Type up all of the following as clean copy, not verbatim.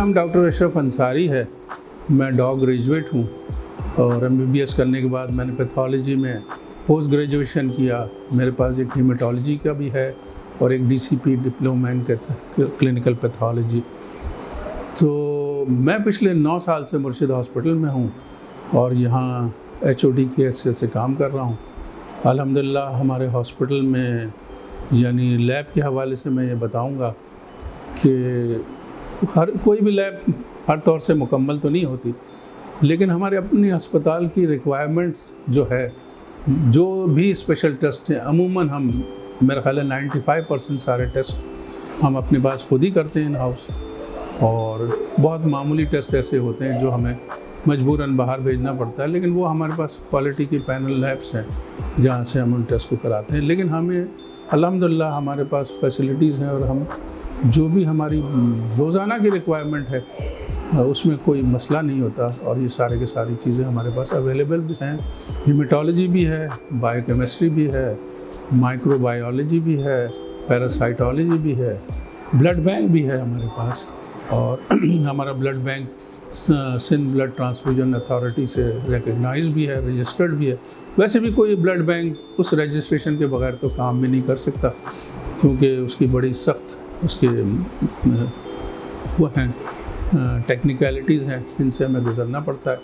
नाम डॉक्टर अशरफ अंसारी है। मैं डॉग ग्रेजुएट हूँ और MBBS करने के बाद मैंने पैथोलॉजी में पोस्ट ग्रेजुएशन किया। मेरे पास एक हीमेटोलॉजी का भी है और एक DCP diploma in clinical pathology. तो मैं पिछले 9 साल से मुर्शिद हॉस्पिटल में हूँ और यहाँ HOD की हैसियत से काम कर रहा हूँ। अल्हम्दुलिल्लाह हमारे हॉस्पिटल में यानी लैब के हवाले से मैं ये बताऊँगा कि हर कोई भी लैब हर तौर से मुकम्मल तो नहीं होती, लेकिन हमारे अपने अस्पताल की रिक्वायरमेंट्स जो है, जो भी स्पेशल टेस्ट हैं अमूमन हम मेरा ख्याल है 95% सारे टेस्ट हम अपने पास खुद ही करते हैं इन हाउस। और बहुत मामूली टेस्ट ऐसे होते हैं जो हमें मजबूरन बाहर भेजना पड़ता है, लेकिन वो हमारे पास क्वालिटी की पैनल लैब्स हैं जहाँ से हम उन टेस्ट को कराते हैं। लेकिन हमें अल्हम्दुलिल्लाह हमारे पास फैसिलिटीज़ हैं और हम जो भी हमारी रोज़ाना की रिक्वायरमेंट है उसमें कोई मसला नहीं होता और ये सारे के सारी चीज़ें हमारे पास अवेलेबल भी हैं। हीमेटोलॉजी भी है, बायोकेमिस्ट्री भी है, माइक्रोबायोलॉजी भी है, पैरासाइटोलॉजी भी है, ब्लड बैंक भी है हमारे पास। और हमारा blood bank Sindh blood transfusion authority से रिकग्नाइज भी है, रजिस्टर्ड भी है। वैसे भी कोई ब्लड बैंक उस रजिस्ट्रेशन के बगैर तो काम भी नहीं कर सकता, क्योंकि उसकी बड़ी सख्त उसके वो हैं टेक्निकलिटीज़ हैं जिनसे हमें गुजरना पड़ता है।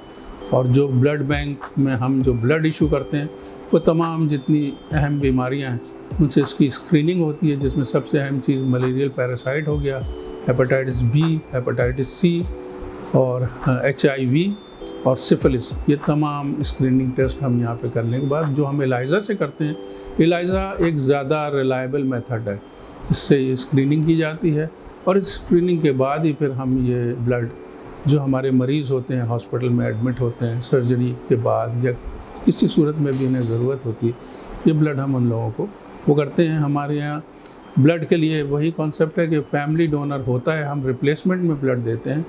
और जो ब्लड बैंक में हम जो ब्लड इशू करते हैं वो तमाम जितनी अहम बीमारियां हैं उनसे इसकी स्क्रीनिंग होती है, जिसमें सबसे अहम चीज़ मलेरियल पैरासाइट हो गया, हेपेटाइटिस B, हेपेटाइटिस C और HIV और सिफिलिस। ये तमाम स्क्रीनिंग टेस्ट हम यहाँ पे करने के बाद जो हम एलाइज़ा से करते हैं, एलाइज़ा एक ज़्यादा रिलायबल मेथड है, इससे ये स्क्रीनिंग की जाती है और इस स्क्रीनिंग के बाद ही फिर हम ये ब्लड जो हमारे मरीज़ होते हैं हॉस्पिटल में एडमिट होते हैं सर्जरी के बाद या किसी सूरत में भी इन्हें ज़रूरत होती है, ये ब्लड हम उन लोगों को वो करते हैं। हमारे यहाँ ब्लड के लिए वही कॉन्सेप्ट है कि फैमिली डोनर होता है, हम रिप्लेसमेंट में ब्लड देते हैं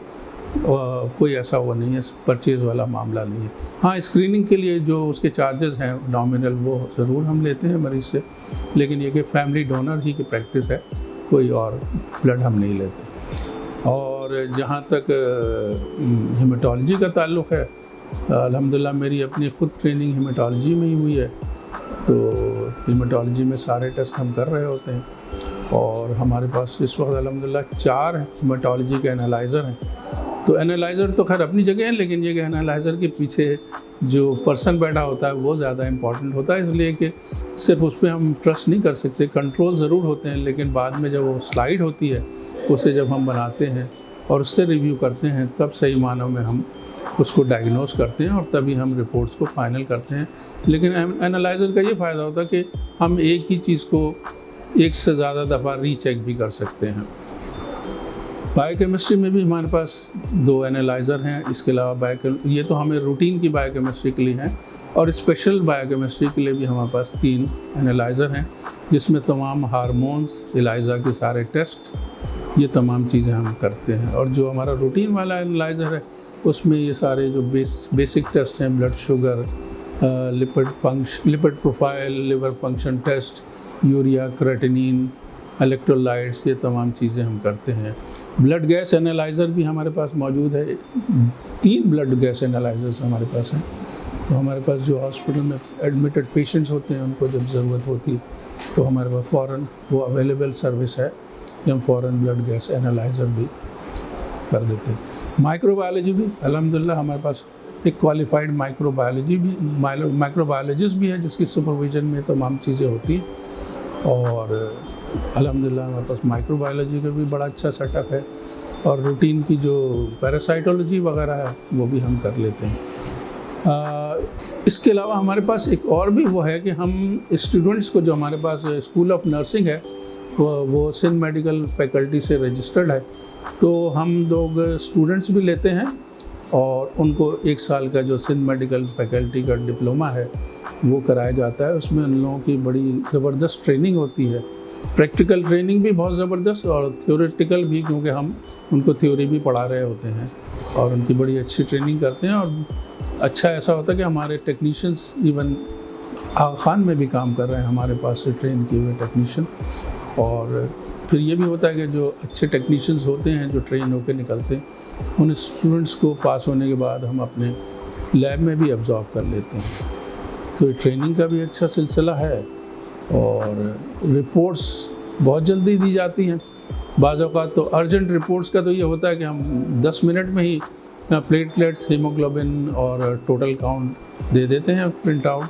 और कोई ऐसा वो नहीं है, परचेज़ वाला मामला नहीं है। हाँ, स्क्रीनिंग के लिए जो उसके चार्जेस हैं नॉमिनल वो ज़रूर हम लेते हैं मरीज़ से, लेकिन ये कि फैमिली डोनर ही की प्रैक्टिस है, कोई और ब्लड हम नहीं लेते। और जहाँ तक हीमेटोलॉजी का ताल्लुक़ है, अल्हम्दुलिल्लाह मेरी अपनी ख़ुद ट्रेनिंग हीमेटोलॉजी में ही हुई है, तो हीमेटोलॉजी में सारे टेस्ट हम कर रहे होते हैं। और हमारे पास इस वक्त अल्हम्दुलिल्लाह 4 हीमेटोलॉजी के एनालाइज़र हैं। तो एनालाइज़र तो खैर अपनी जगह है, लेकिन ये कि एनालाइज़र के पीछे जो पर्सन बैठा होता है वो ज़्यादा इम्पॉर्टेंट होता है, इसलिए कि सिर्फ उस पर हम ट्रस्ट नहीं कर सकते। कंट्रोल ज़रूर होते हैं, लेकिन बाद में जब वो स्लाइड होती है उसे जब हम बनाते हैं और उससे रिव्यू करते हैं, तब सही मानों में हम उसको डायग्नोस करते हैं और तभी हम रिपोर्ट्स को फाइनल करते हैं। लेकिन एनालाइज़र का ये फ़ायदा होता है कि हम एक ही चीज़ को एक से ज़्यादा दफ़ा रीचेक भी कर सकते हैं। बायोकेमिस्ट्री में भी हमारे पास 2 एनालाइज़र हैं। इसके अलावा ये तो हमें रूटीन की बायोकेमिस्ट्री के लिए हैं, और स्पेशल बायोकेमिस्ट्री के लिए भी हमारे पास 3 एनालाइज़र हैं, जिसमें तमाम हार्मोन्स, एलाइज़ा के सारे टेस्ट, ये तमाम चीज़ें हम करते हैं। और जो हमारा रूटीन वाला एनालाइज़र है उसमें ये सारे जो बेसिक टेस्ट हैं, blood sugar, lipid profile, liver function test, urea, creatinine, electrolytes, ये तमाम चीज़ें हम करते हैं। ब्लड गैस एनालाइज़र भी हमारे पास मौजूद है। 3 ब्लड गैस एनालाइज़र्स हमारे पास हैं। तो हमारे पास जो हॉस्पिटल में एडमिटेड पेशेंट्स होते हैं उनको जब ज़रूरत होती है तो हमारे पास फ़ौरन वो अवेलेबल सर्विस है कि हम फ़ौरन ब्लड गैस एनालाइज़र भी कर देते हैं। माइक्रोबायोलॉजी भी अल्हम्दुलिल्लाह हमारे पास एक क्वालिफाइड माइक्रोबायोलॉजिस्ट भी है, जिसकी सुपरविज़न में तमाम चीज़ें होती हैं। और अल्हम्दुलिल्लाह हमारे पास माइक्रोबायोलॉजी का भी बड़ा अच्छा सेटअप है, और रूटीन की जो पैरासाइटोलॉजी वगैरह है वो भी हम कर लेते हैं। इसके अलावा हमारे पास एक और भी वो है कि हम स्टूडेंट्स को, जो हमारे पास स्कूल ऑफ नर्सिंग है वो सिंध मेडिकल फैकल्टी से रजिस्टर्ड है, तो हम लोग स्टूडेंट्स भी लेते हैं और उनको 1 साल का जो सिंध मेडिकल फैकल्टी का डिप्लोमा है वो कराया जाता है। उसमें उन लोगों की बड़ी ज़बरदस्त ट्रेनिंग होती है, प्रैक्टिकल ट्रेनिंग भी बहुत ज़बरदस्त और थ्योरेटिकल भी, क्योंकि हम उनको थ्योरी भी पढ़ा रहे होते हैं और उनकी बड़ी अच्छी ट्रेनिंग करते हैं। और अच्छा ऐसा होता है कि हमारे टेक्नीशियंस इवन आगा खान में भी काम कर रहे हैं, हमारे पास से ट्रेन किए हुए टेक्नीशियन। और फिर ये भी होता है कि जो अच्छे टेक्नीशियंस होते हैं जो ट्रेन होकर निकलते हैं, उन स्टूडेंट्स को पास होने के बाद हम अपने लैब में भी ऑब्जॉर्व कर लेते हैं। तो ट्रेनिंग का भी अच्छा सिलसिला है और रिपोर्ट्स बहुत जल्दी दी जाती हैं। बाज़ औक़ात तो अर्जेंट रिपोर्ट्स का तो ये होता है कि हम 10 मिनट में ही प्लेटलेट्स, हीमोग्लोबिन और टोटल काउंट दे देते हैं प्रिंट आउट,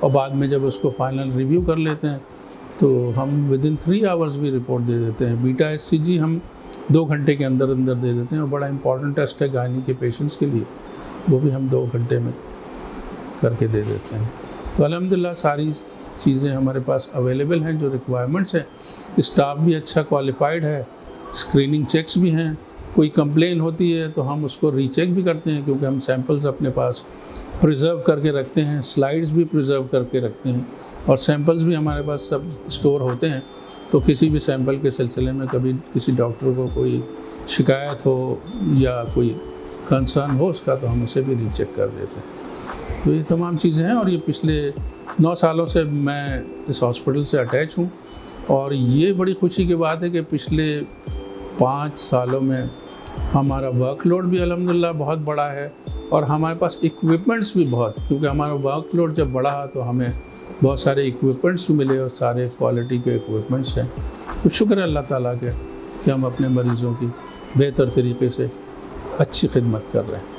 और बाद में जब उसको फाइनल रिव्यू कर लेते हैं तो हम विदिन 3 आवर्स भी रिपोर्ट दे देते हैं। बीटा HCG हम 2 घंटे के अंदर अंदर दे देते हैं, और बड़ा इंपॉर्टेंट टेस्ट है गायनी के पेशेंट्स के लिए, वो भी हम 2 घंटे में करके दे देते हैं। तो अल्हम्दुलिल्लाह सारी चीज़ें हमारे पास अवेलेबल हैं जो रिक्वायरमेंट्स हैं। स्टाफ भी अच्छा क्वालिफाइड है, स्क्रीनिंग चेक्स भी हैं। कोई कंप्लेन होती है तो हम उसको रीचेक भी करते हैं, क्योंकि हम सैंपल्स अपने पास प्रिजर्व करके रखते हैं, स्लाइड्स भी प्रिजर्व करके रखते हैं, और सैंपल्स भी हमारे पास सब स्टोर होते हैं। तो किसी भी सैंपल के सिलसिले में कभी किसी डॉक्टर को कोई शिकायत हो या कोई कंसर्न हो उसका, तो हम उसे भी रीचेक कर देते हैं। तो ये तमाम चीज़ें हैं, और ये पिछले 9 सालों से मैं इस हॉस्पिटल से अटैच हूँ, और ये बड़ी खुशी की बात है कि पिछले 5 सालों में हमारा वर्कलोड भी अल्हम्दुलिल्लाह बहुत बड़ा है, और हमारे पास इक्विपमेंट्स भी बहुत, क्योंकि हमारा वर्कलोड जब बढ़ा तो हमें बहुत सारे इक्विपमेंट्स भी मिले, और सारे क्वालिटी के इक्विपमेंट्स हैं। तो शुक्र है अल्लाह ताला के कि हम अपने मरीज़ों की बेहतर तरीके से अच्छी खिदमत कर रहे हैं।